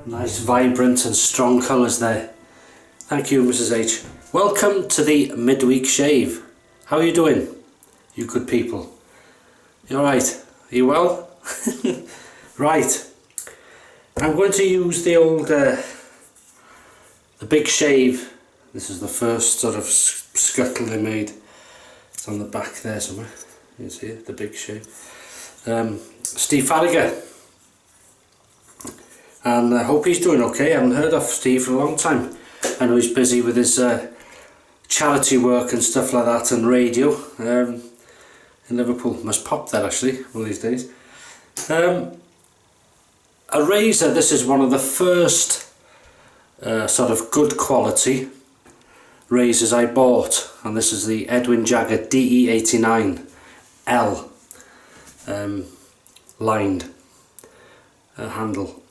Nice vibrant and strong colours there. Thank you, Mrs H. Welcome to the midweek shave. How are you doing, you good people? You alright? Are you well? Right. I'm going to use the old the Big Shave. This is the first sort of scuttle they made. It's on the back there somewhere. You can see it, the Big Shave. Steve Farragher. And I hope he's doing okay. I haven't heard of Steve for a long time. I know he's busy with his charity work and stuff like that, and radio in Liverpool. Must pop there actually one of these days. A razor. This is one of the first sort of good quality razors I bought, and this is the Edwin Jagger DE89L lined handle.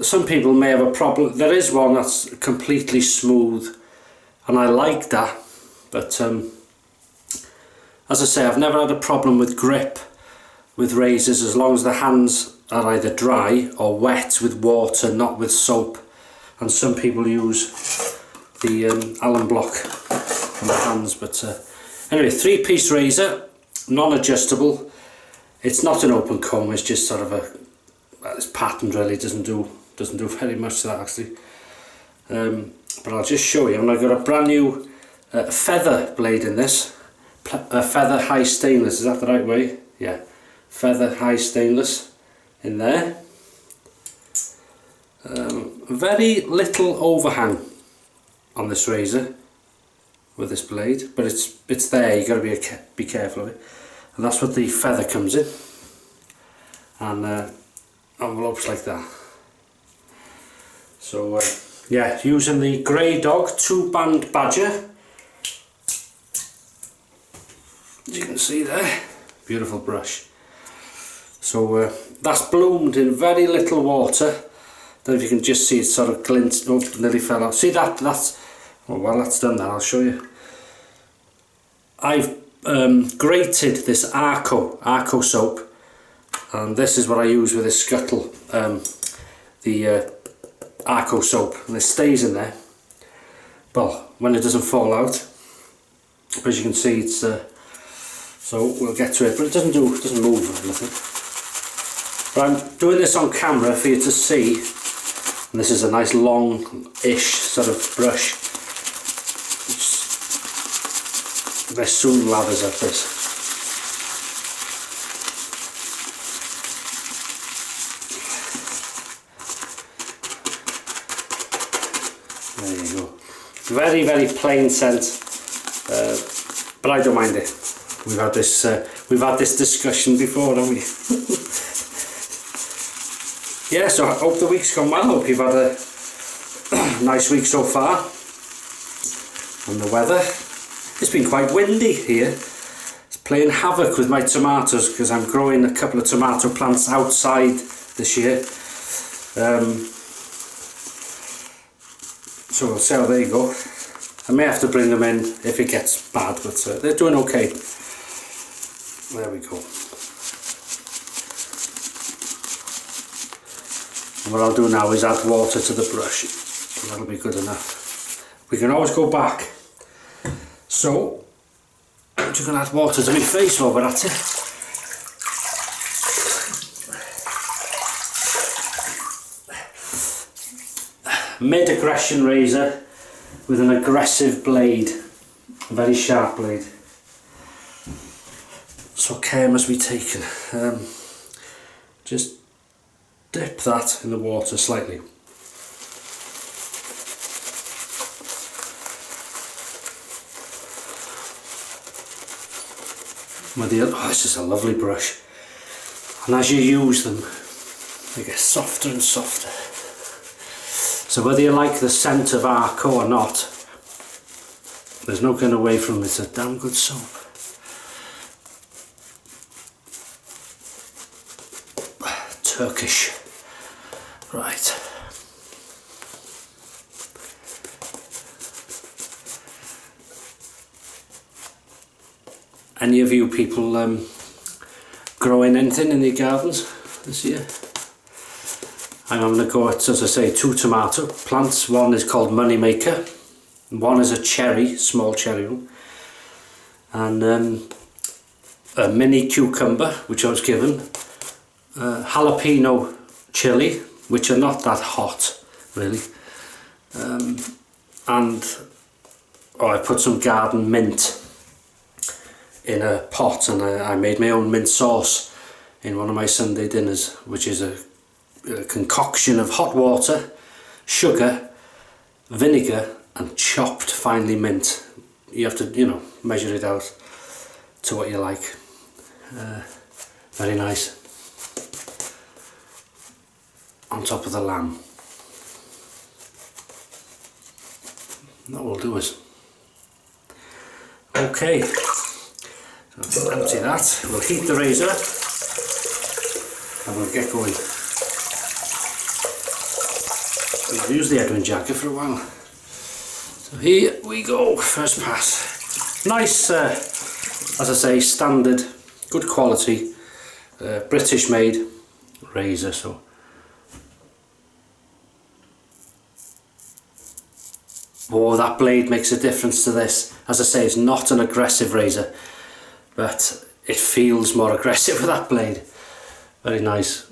Some people may have a problem. There is one that's completely smooth, and I like that, but as I say, I've never had a problem with grip with razors as long as the hands are either dry or wet with water, not with soap. And some people use the Allen block on the hands, but anyway, 3-piece razor, non-adjustable. It's not an open comb, it's just sort of a, well, it's patterned really, doesn't do very much to that actually. But I'll just show you. And I've got a brand new feather blade in this, feather high stainless. Is that the right way? Yeah, feather high stainless in there. Very little overhang on this razor with this blade, but it's there. You got to be careful of it. And that's what the feather comes in, and envelopes like that. So yeah, using the Grey Dog 2-band badger, as you can see there, beautiful brush. So that's bloomed in very little water. Don't know if you can just see it sort of glint. Oh, nearly fell out. See that? That's, oh, well, that's done that. I'll show you. I've grated this Arko soap, and this is what I use with this scuttle. The Arko soap, and it stays in there. Well, when it doesn't fall out. But as you can see, it's so we'll get to it. But it doesn't move or anything. But I'm doing this on camera for you to see. And this is a nice long-ish sort of brush, which very soon lathers up this. There you go. Very, very plain scent, but I don't mind it. We've had this discussion before, haven't we? Yeah, so I hope the week's gone well. I hope you've had a nice week so far. And the weather, it's been quite windy here. It's playing havoc with my tomatoes because I'm growing a couple of tomato plants outside this year. So we'll see how they go. I may have to bring them in if it gets bad, but they're doing okay. There we go. And what I'll do now is add water to the brush. That'll be good enough. We can always go back. So I'm just going to add water to my face while we're at it. Mid-aggression razor with an aggressive blade, a very sharp blade. So care must be taken. Just dip that in the water slightly. Oh, this is a lovely brush. And as you use them, they get softer and softer. So whether you like the scent of Arko or not, there's no getting away from it. It's a damn good soap. Turkish. Right. Any of you people growing anything in your gardens this year? I'm going to go at, as I say, 2 tomato plants. One is called Moneymaker, one is a cherry, small cherry one, and a mini cucumber which I was given, jalapeno chili, which are not that hot really, and I put some garden mint in a pot, and I made my own mint sauce in one of my Sunday dinners, which is a concoction of hot water, sugar, vinegar and chopped finely mint. You have to, you know, measure it out to what you like. Very nice. On top of the lamb. That will do us. Okay, so empty that. We'll heat the razor and we'll get going. I've used the Edwin Jagger for a while. So here we go, first pass. Nice, as I say, standard, good quality, British made razor. So oh, that blade makes a difference to this. As I say, it's not an aggressive razor, but it feels more aggressive with that blade. Very nice.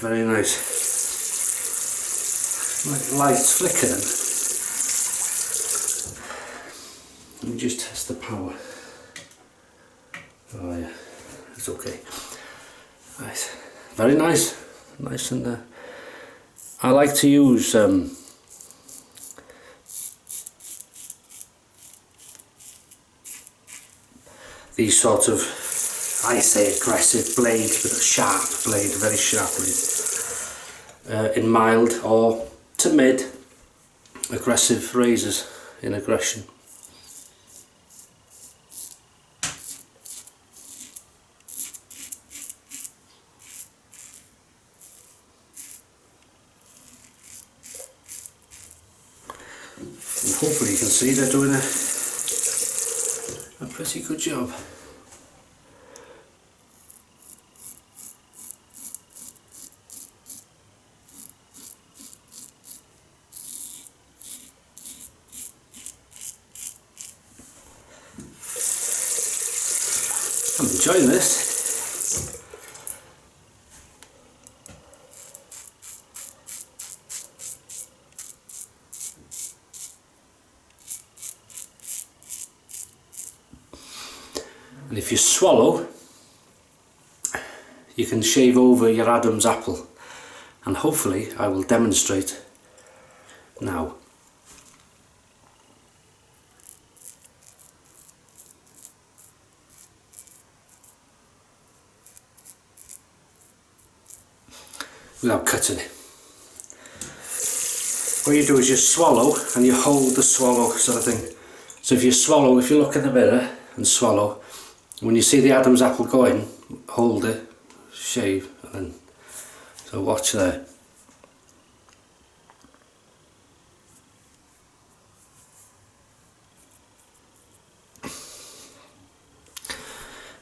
Very nice. Like lights flickering. Let me just test the power. Oh yeah, it's okay. Right. Very nice. Nice, and I like to use these sort of, I say, aggressive blades, with a sharp blade, very sharp blade, in mild or to mid aggressive razors in aggression. And hopefully you can see they're doing a pretty good job. I'm enjoying this. And if you swallow, you can shave over your Adam's apple, and hopefully I will demonstrate now. Without cutting it. What you do is you swallow and you hold the swallow sort of thing. So if you swallow, if you look in the mirror and swallow, when you see the Adam's apple going, hold it, shave, and then, so watch there.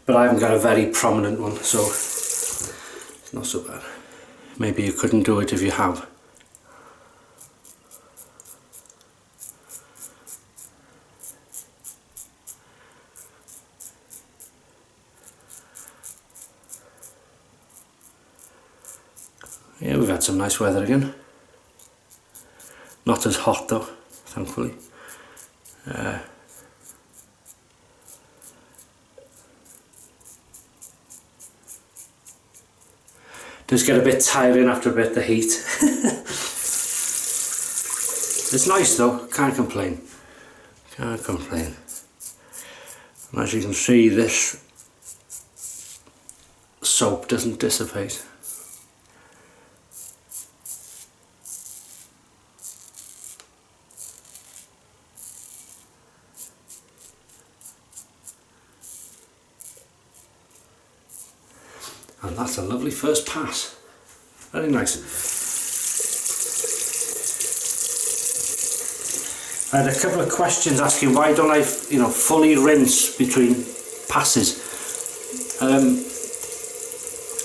But I haven't got a very prominent one, so it's not so bad. Maybe you couldn't do it if you have. Yeah, we've had some nice weather again. Not as hot though, thankfully. Does get a bit tiring after a bit, the heat. It's nice though, can't complain. Can't complain. And as you can see, this soap doesn't dissipate. And that's a lovely first pass. Very nice. I had a couple of questions asking why don't I, fully rinse between passes.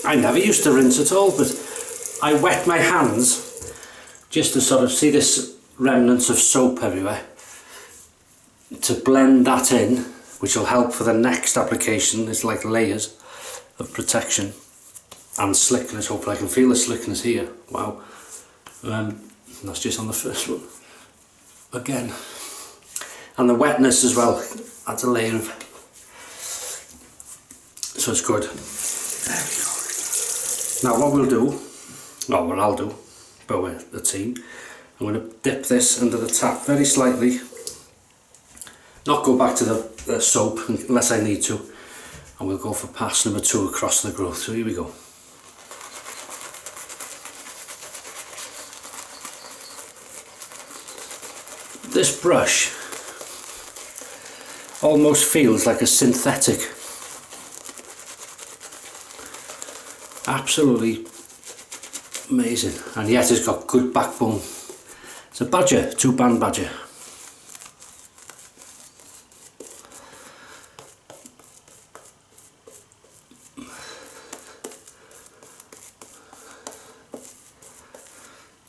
I never used to rinse at all, but I wet my hands just to sort of see this remnants of soap everywhere, to blend that in, which will help for the next application. It's like layers of protection and slickness. Hopefully I can feel the slickness here. Wow. That's just on the first one. Again. And the wetness as well adds a layer of, so it's good. There we go. Now what we'll do, or what I'll do, but with the team, I'm going to dip this under the tap very slightly, not go back to the soap unless I need to, and we'll go for pass number 2 across the growth. So here we go. This brush almost feels like a synthetic. Absolutely amazing, and yet it's got good backbone. It's a badger, 2-band badger.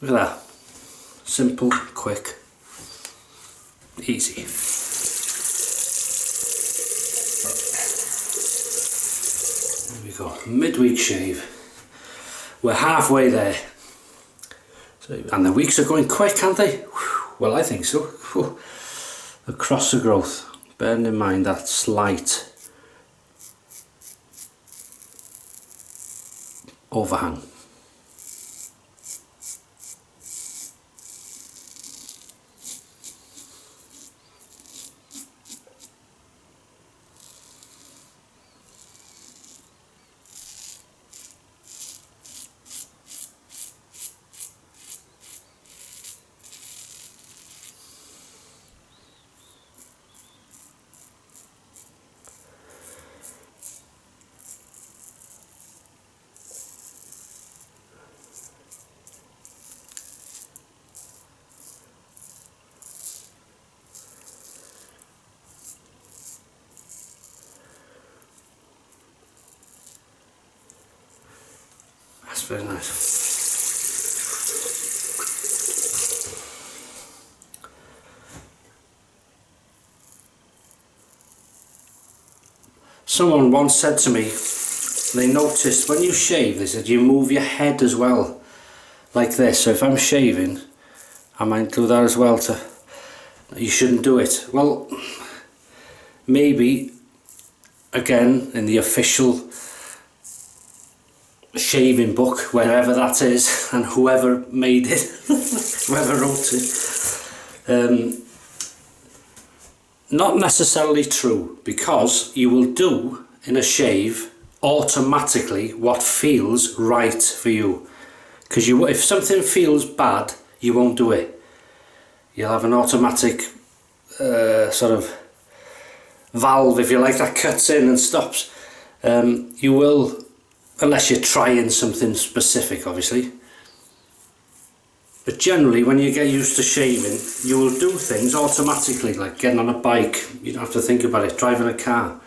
Look at that. Simple, quick, easy. There we go. Midweek shave. We're halfway there. So, and the weeks are going quick, aren't they? Well, I think so. Across the growth, bearing in mind that slight overhang. That's very nice. Someone once said to me, they noticed when you shave, they said you move your head as well, like this. So if I'm shaving, I might do that as well. You shouldn't do it. Well, maybe, again, in the official shaving book, wherever that is, and whoever made it, whoever wrote it, not necessarily true, because you will do in a shave automatically what feels right for you. Because if something feels bad, you won't do it. You'll have an automatic sort of valve, if you like, that cuts in and stops. You will, unless you're trying something specific, obviously. But generally, when you get used to shaving, you will do things automatically, like getting on a bike. You don't have to think about it. Driving a car,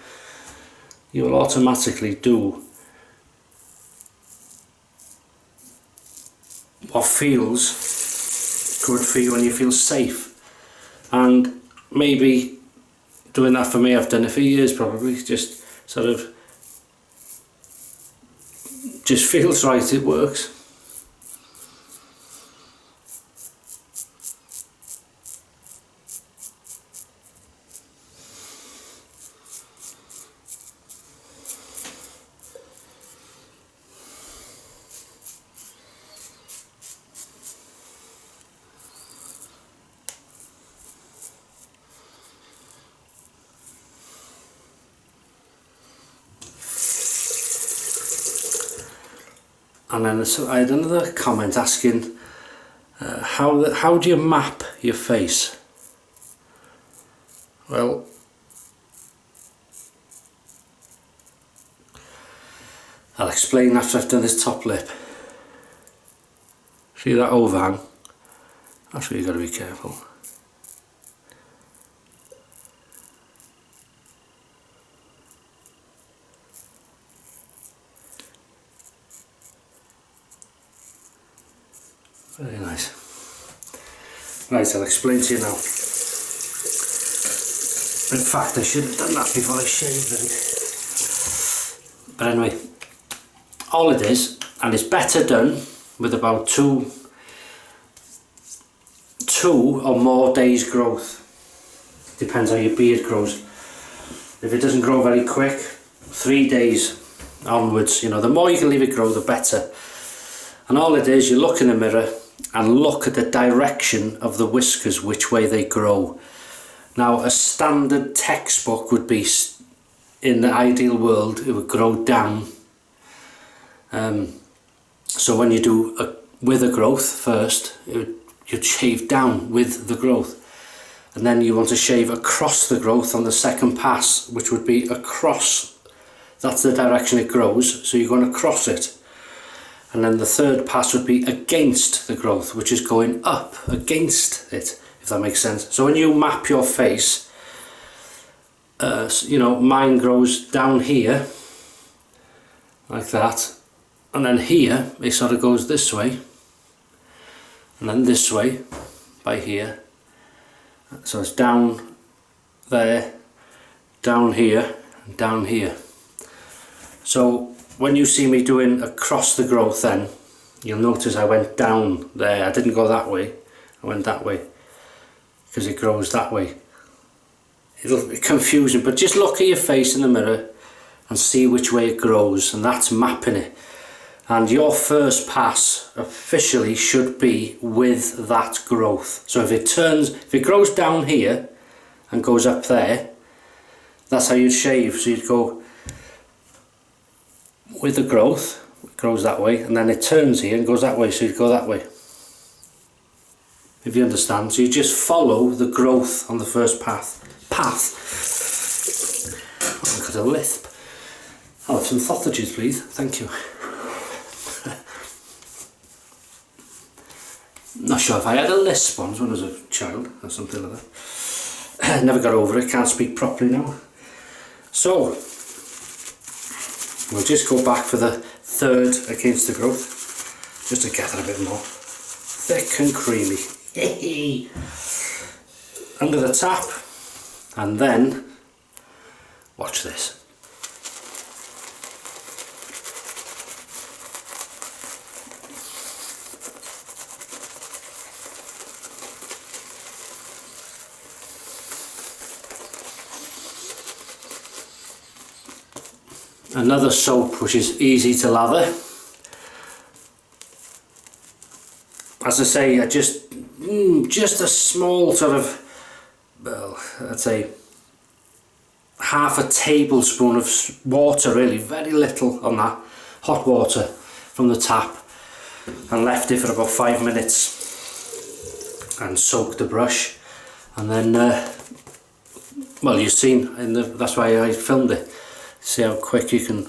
you will automatically do what feels good for you and you feel safe. And maybe doing that for me, I've done it for years probably, just sort of just feels right, it works. And then I had another comment asking how do you map your face? Well, I'll explain after I've done this top lip. See that overhang? That's where you've got to be careful. Very nice. Right, I'll explain to you now. In fact, I should have done that before I shaved it. But anyway, all it is, and it's better done with about two or more days growth. Depends how your beard grows. If it doesn't grow very quick, 3 days onwards, you know, the more you can leave it grow, the better. And all it is, you look in the mirror and look at the direction of the whiskers, which way they grow. Now, a standard textbook would be, in the ideal world, it would grow down. So when you do with a growth first, you'd shave down with the growth. And then you want to shave across the growth on the second pass, which would be across. That's the direction it grows, so you're going across it. And then the third pass would be against the growth, which is going up against it, if that makes sense. So when you map your face, you know, mine grows down here, like that. And then here, it sort of goes this way. And then this way, by here. So it's down there, down here, and down here. So when you see me doing across the growth, then you'll notice I went down there. I didn't go that way, I went that way, because it grows that way. It'll be confusing, but just look at your face in the mirror and see which way it grows, and that's mapping it. And your first pass officially should be with that growth. So if it grows down here and goes up there, that's how you'd shave. So you'd go with the growth, it grows that way, and then it turns here and goes that way, so you'd go that way. If you understand, so you just follow the growth on the first path. Oh, I've got a lisp. I'll have some sausages, please. Thank you. Not sure if I had a lisp once when I was a child or something like that. Never got over it, can't speak properly now. So, we'll just go back for the third against the growth, just to gather a bit more. Thick and creamy. Under the tap, and then, watch this. Another soap which is easy to lather. As I say, just a small sort of, well, I'd say half a tablespoon of water, really, very little on that, hot water from the tap, and left it for about 5 minutes and soaked the brush, and then well, you've seen that's why I filmed it. See how quick you can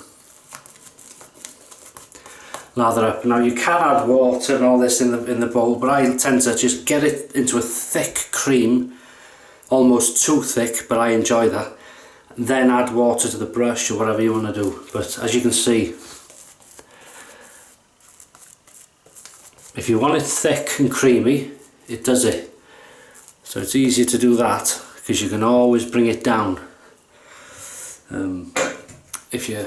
lather up. Now you can add water and all this in the bowl, but I tend to just get it into a thick cream, almost too thick, but I enjoy that. Then add water to the brush or whatever you want to do. But as you can see, if you want it thick and creamy, it does it. So it's easier to do that because you can always bring it down. If you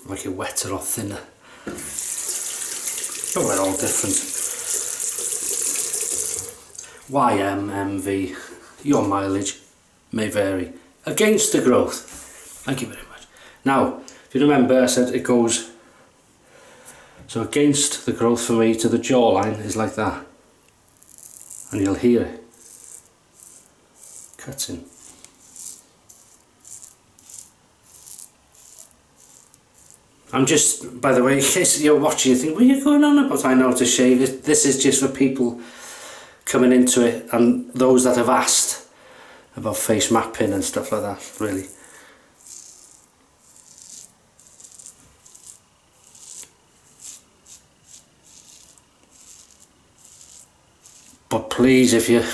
like it wetter or thinner, but we're all different. YMMV, your mileage may vary. Against the growth. Thank you very much. Now, if you remember, I said it goes, so against the growth for me to the jawline is like that, and you'll hear it cutting. I'm just, by the way, in case you're watching, you think, what are you going on about? I know to shave. This is just for people coming into it and those that have asked about face mapping and stuff like that, really. But please, if you're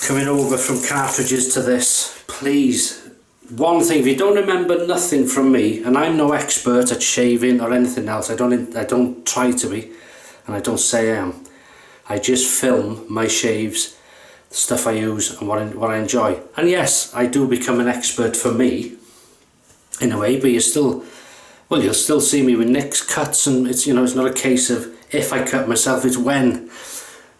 coming over from cartridges to this, please, one thing, if you don't remember nothing from me, and I'm no expert at shaving or anything else, I don't try to be, and I don't say I am. I just film my shaves, the stuff I use and what I enjoy. And yes, I do become an expert for me in a way, but you'll still see me with nicks, cuts, and it's, you know, it's not a case of if I cut myself, it's when.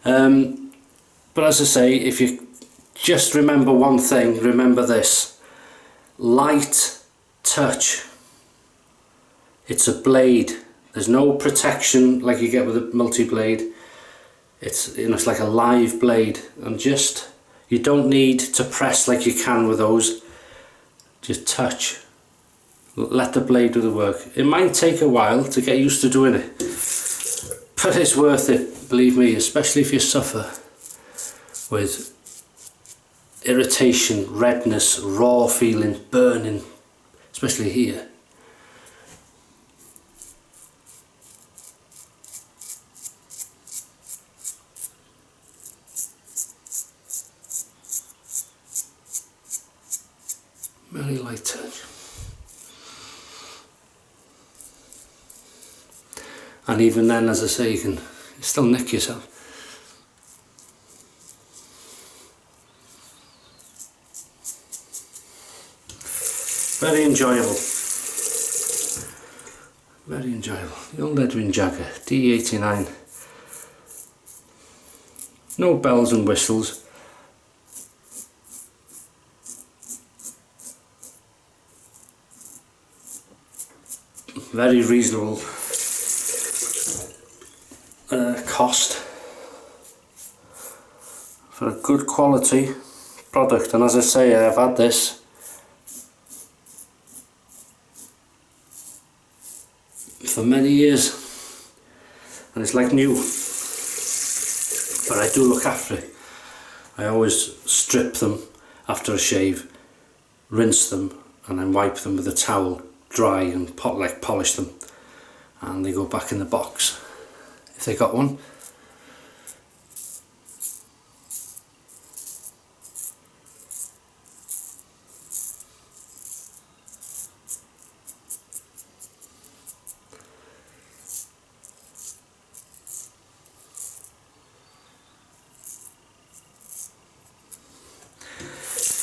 But as I say, if you just remember one thing, remember this: light touch. It's a blade. There's no protection like you get with a multi-blade. It's, you know, it's like a live blade, and just, you don't need to press like you can with those. Just touch. Let the blade do the work. It might take a while to get used to doing it, but it's worth it, believe me, especially if you suffer with irritation, redness, raw feeling, burning, especially here. Very light touch. And even then, as I say, you can still nick yourself. Very enjoyable. Very enjoyable. The old Edwin Jagger DE89. No bells and whistles. Very reasonable cost for a good quality product. And as I say, I've had this for many years and it's like new, but I do look after it. I always strip them after a shave, rinse them, and then wipe them with a towel dry and polish them, and they go back in the box if they got one.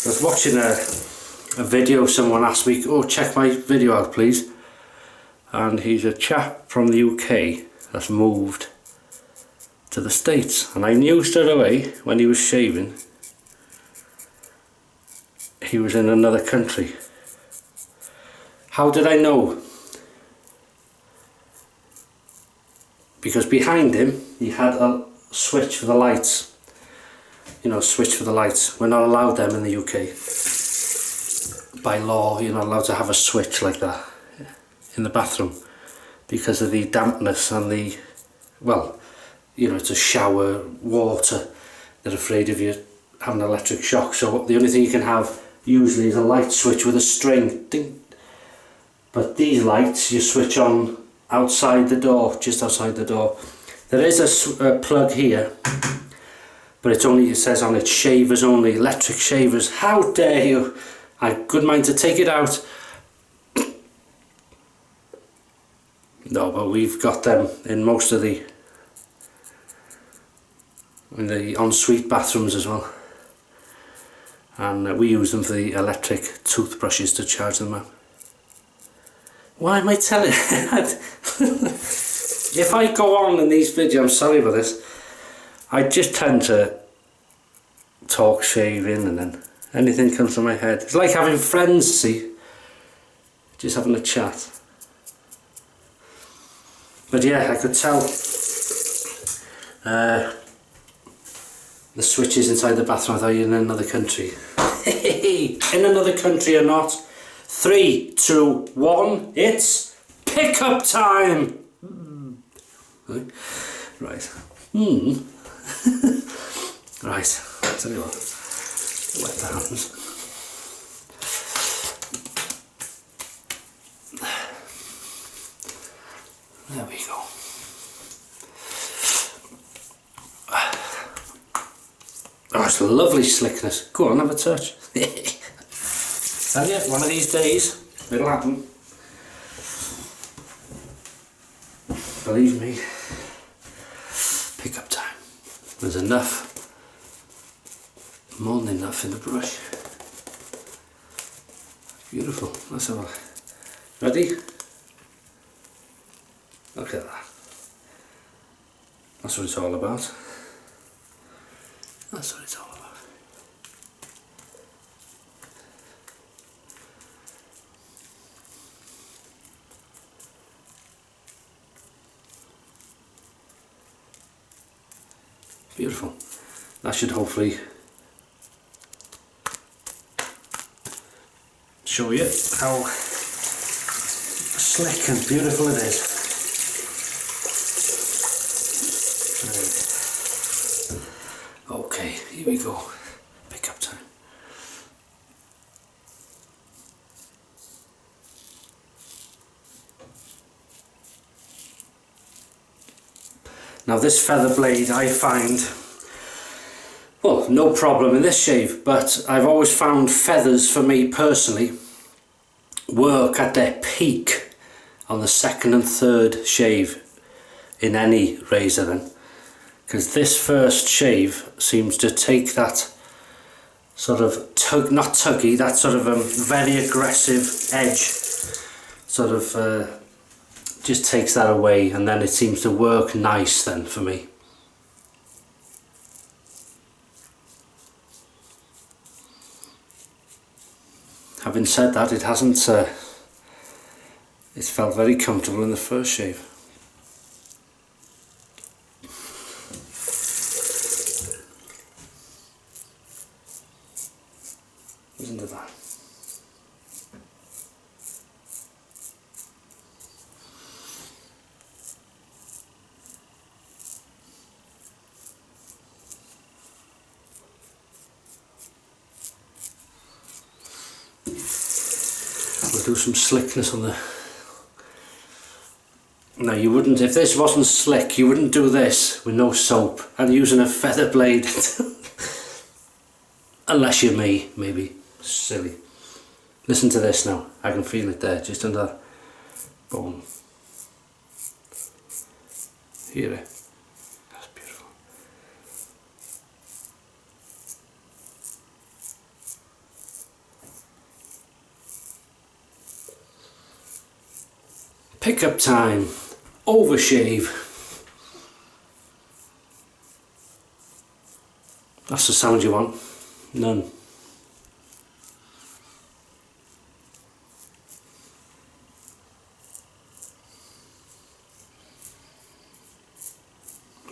I was watching a video, someone asked me, oh, check my video out please, and he's a chap from the UK that's moved to the States, and I knew straight away when he was shaving he was in another country. How did I know? Because behind him he had a switch for the lights. You know, switch for the lights. We're not allowed them in the UK. By law, you're not allowed to have a switch like that in the bathroom because of the dampness and the, well, you know, it's a shower, water. They're afraid of you having an electric shock, so the only thing you can have usually is a light switch with a string. Ding. But these lights you switch on outside the door, just outside the door. There is a plug here, but it's only, it says on it, shavers only, electric shavers. How dare you! I had good mind to take it out. No, but we've got them in most of the ensuite bathrooms as well, and we use them for the electric toothbrushes to charge them up. Why am I telling? If I go on in these videos, I'm sorry about this, I just tend to talk shaving and then anything comes to my head. It's like having friends, see, just having a chat. But yeah, I could tell the switches inside the bathroom. I thought you're in another country. In another country or not. 3, 2, 1, it's pickup time! Right. Right, I'll tell you what, wet the hands. There we go. it's lovely slickness. Go on, have a touch. Tell you, one of these days, it'll happen. Believe me, pick up time. There's enough, more than enough in the brush. Beautiful, let's have a look. Ready? Look at that. That's what it's all about. That's what it's all about. Beautiful. That should hopefully show you how slick and beautiful it is. Okay, here we go. Pick up time. Now this feather blade I find, well, no problem in this shave, but I've always found feathers, for me personally, work at their peak on the second and third shave in any razor then. Because this first shave seems to take that sort of not tuggy, that sort of very aggressive edge, sort of just takes that away, and then it seems to work nice then for me. Having said that, it hasn't, it's felt very comfortable in the first shave. Isn't it that? We'll do some slickness on the... Now you wouldn't, if this wasn't slick, you wouldn't do this with no soap and using a feather blade. Unless you're me, maybe. Silly. Listen to this now. I can feel it there, just under that bone. Hear it? That's beautiful. Pickup time. Overshave. That's the sound you want. None.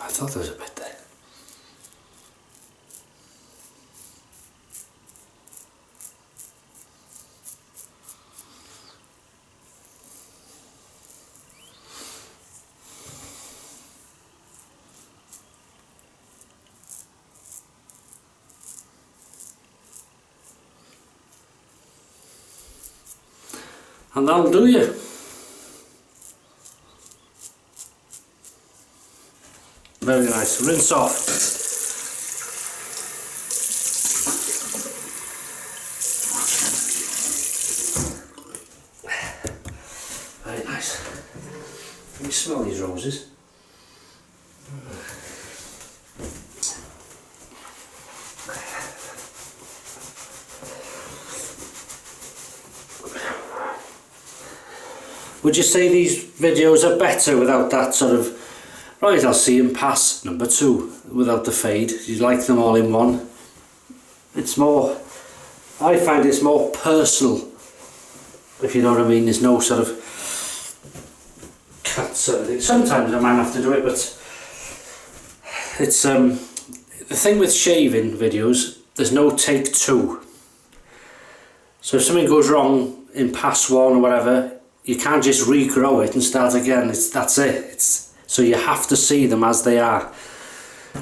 I thought there was a bit there. And that'll do you. Very nice. Rinse off. Very nice. Can you smell these roses? Would you say these videos are better without that sort of, right, I'll see him pass number 2 without the fade? You like them all in one? It's more, I find it's more personal, if you know what I mean. There's no sort of cuts or anything. Sometimes I might have to do it, but it's the thing with shaving videos, there's no take 2. So if something goes wrong in pass 1 or whatever, you can't just regrow it and start again. That's it. So you have to see them as they are.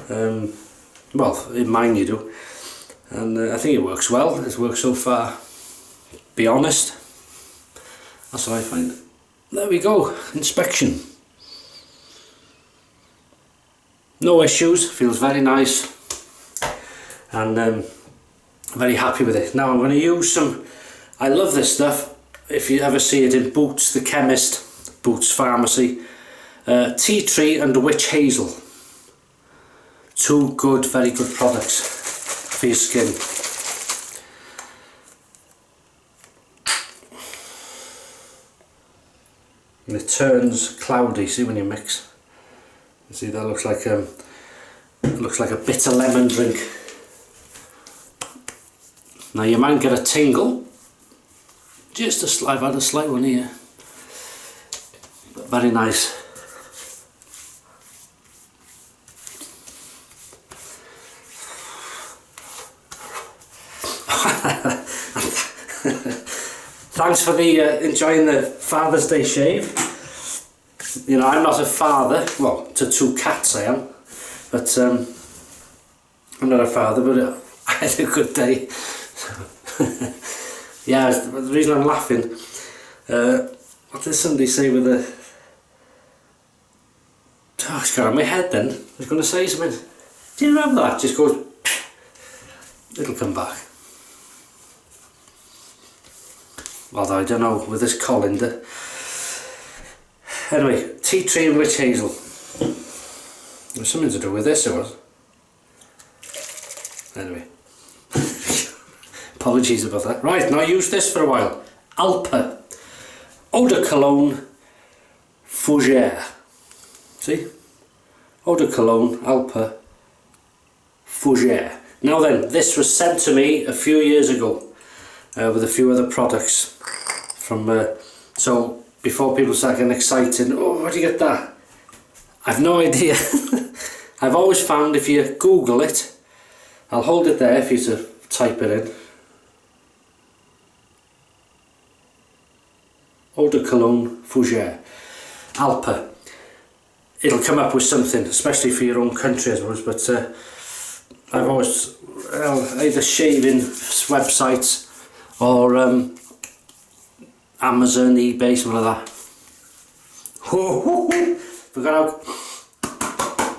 Well, in mine you do. And I think it works well. It's worked so far. Be honest. That's what I find. There we go. Inspection. No issues. Feels very nice. and very happy with it. Now I'm going to use some, I love this stuff, if you ever see it in Boots the Chemist, Boots Pharmacy, tea tree and witch hazel. Two good, very good products for your skin. And it turns cloudy, see, when you mix. You see, that looks like a bitter lemon drink. Now you might get a tingle, just a slight, I've had a slight one here, but very nice. Thanks for the enjoying the Father's Day shave. You know, I'm not a father, well, to two cats I am, but I'm not a father, but I had a good day. Yeah, the reason I'm laughing, what did somebody say with the, oh, it's got on my head then, I was going to say something. Do you remember that? Just goes, it'll come back. Although I don't know with this colander. Anyway, tea tree and witch hazel. There's something to do with this, it was. Anyway. Apologies about that. Right, now I used this for a while. Alpa. Eau de Cologne Fourgere. See? Eau de Cologne, Alpa, Fourgere. Now then, this was sent to me a few years ago with a few other products from, so before people start getting excited, oh, where'd you get that? I've no idea. I've always found if you Google it, I'll hold it there for you to type it in. Eau de Cologne Fourgere, Alpa. It'll come up with something, especially for your own country, I suppose. But I've always either shaving websites or Amazon, eBay, something like that.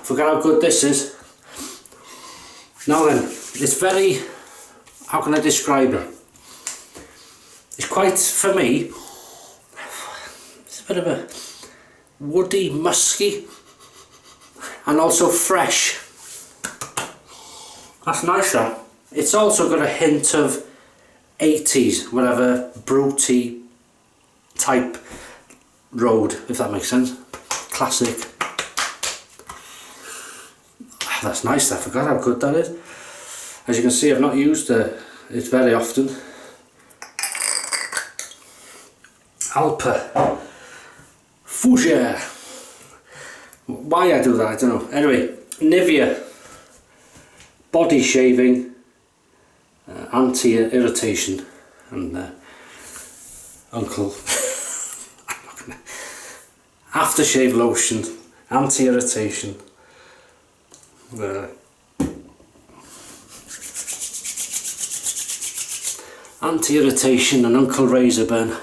Forgot how good this is. Now then, it's very, how can I describe it? It's quite, for me, it's a bit of a woody, musky, and also fresh. That's nice, that. It's also got a hint of 80s, whatever, fruity type road, if that makes sense. Classic. That's nice, I forgot how good that is. As you can see, I've not used it very often. Alpa. Fourgere. Why I do that, I don't know. Anyway, Nivea. Body shaving, anti-irritation, and Uncle Aftershave Lotion, anti-irritation, anti-irritation and Uncle Razor Burn.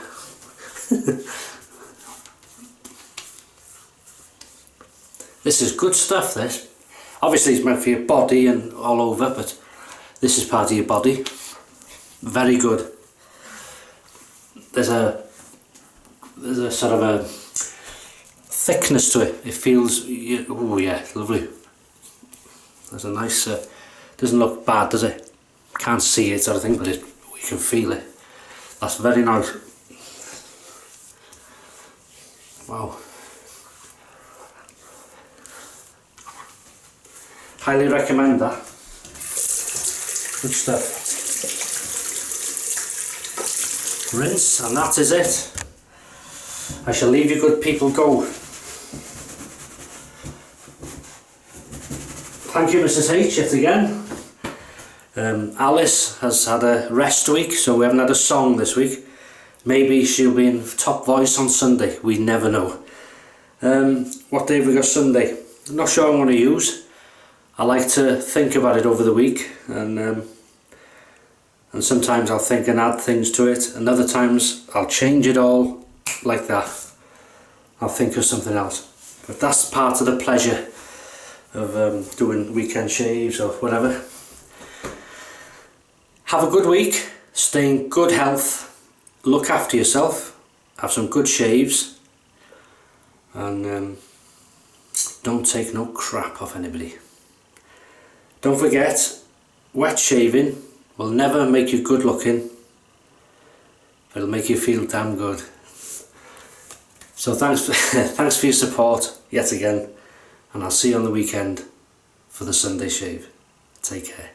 This is good stuff, this. Obviously it's meant for your body and all over, but this is part of your body. Very good. There's a sort of a thickness to it. It feels, oh yeah, lovely. There's a nice, doesn't look bad, does it? Can't see it sort of thing, but we can feel it. That's very nice. Wow. Highly recommend that. Good stuff. Rinse, and that is it. I shall leave you good people go. Thank you, Mrs. H, yet again. Alice has had a rest week, so we haven't had a song this week. Maybe she'll be in top voice on Sunday, we never know. What day have we got Sunday? I'm not sure I'm going to use. I like to think about it over the week, and sometimes I'll think and add things to it, and other times I'll change it all like that. I'll think of something else. But that's part of the pleasure of doing weekend shaves or whatever. Have a good week, stay in good health, look after yourself, have some good shaves, and don't take no crap off anybody. Don't forget, wet shaving will never make you good looking, but it'll make you feel damn good. So thanks for your support yet again, and I'll see you on the weekend for the Sunday shave. Take care.